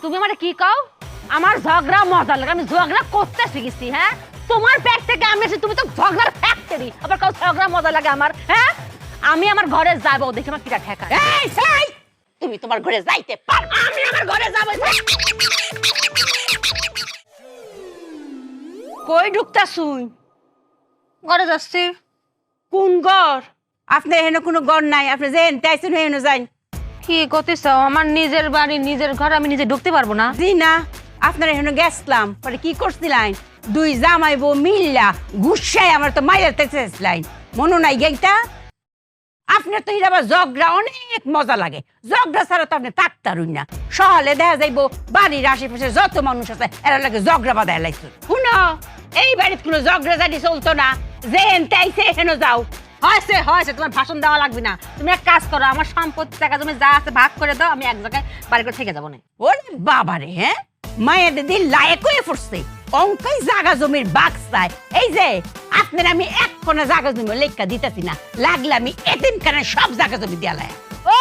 তুমি আমারে কি কও? আমার ঝগড়া মজা লাগে, আমি ঝগড়া করতে শিখেছি। হ্যাঁ, তোমার পেট থেকে আমি এসে তুমি তো ঝগড়ার ফ্যাক্টরি, আবার কও ঝগড়া মজা লাগে আমার। হ্যাঁ, আমি আমার ঘরে যাবো, দেখি আমার কিটা ঠেকা। এই সাই, তুমি তোমার ঘরে যাইতে পারবা, আমি আমার ঘরে যাব। কই ঢুকতা শুন? ঘরে যাচ্ছি। কোন ঘর? আপনার এখানে কোনো ঘর নাই, আপনি যেন তাইছেন হেন যান। কি করতেছ? আমার নিজের বাড়ি, নিজের ঘর, আমি নিজে ঢুকতে পারবো না? জি না, আপনার এখানে গেছলাম, পরে কি করছিলেন? দুই জামাই বউ মিল্লা গুসাই আমার তো মাইরাতে চেয়েছিলেন, মনে নাই গেইটা? আপনার তো হিরাবা ঝগড়া অনেক মজা লাগে, ঝগড়া ছাড়া তো আপনি থাকতারুন না। সহলে দেখা যাইব বাড়ির আশেপাশে যত মানুষ আছে এরা লাগে ঝগড়া বাঁধায় লাগছে। শুনো, এই বাড়িতে কোনো ঝগড়া জানি চলতো না, যেন তাইছে এখানে যাও। হয়েছে হয়েছে, তোমার ভাষণ দেওয়া লাগবে না। তুমি এক কাজ করো, আমার সম্পত্তি টাকা তুমি যা আছে ভাগ করে দাও, আমি এক জায়গায় বাড়ি করে থেকে যাবো না। ওরে বাবারে, হ্যাঁ মায়েদের দিন লায়ক হয়ে পড়ছে, অঙ্কাই জাগা জমির বাগ চাই। এই যে আপনার আমি এক কোনা জাগা জমি লেখা দিতেছি না, লাগলে আমি এতিমখানায় সব জাগা জমি দেয়ালাই। ও,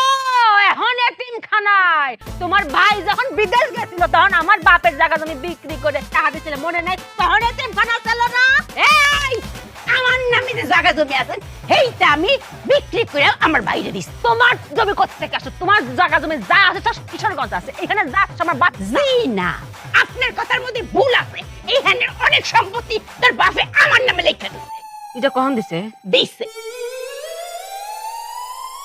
এখন এতিমখানায় তোমার ভাই যখন বিদেশ গেছিল তখন আমার বাপের জায়গা তুমি বিক্রি করে টাকা দিছিলে, মনে নেই? তখন এতিমখানা ছিল না? এই আমার নামে যে জাগা জমি আছে সেইটা আমি বিক্রি করে আমার বাইরে দিছি। তোমার জমি কোথা থেকে আসে? তোমার জায়গা জমি যা আছে সব কিশোরগঞ্জ আছে, এখানে যা আছে আমার বাপ। জি না, আপনার কথার মধ্যে ভুল আছে, এইখানে অনেক সম্পত্তি তার বাপে আমার নামে লেখা দিছে। এটা কখন দিছে? দিছে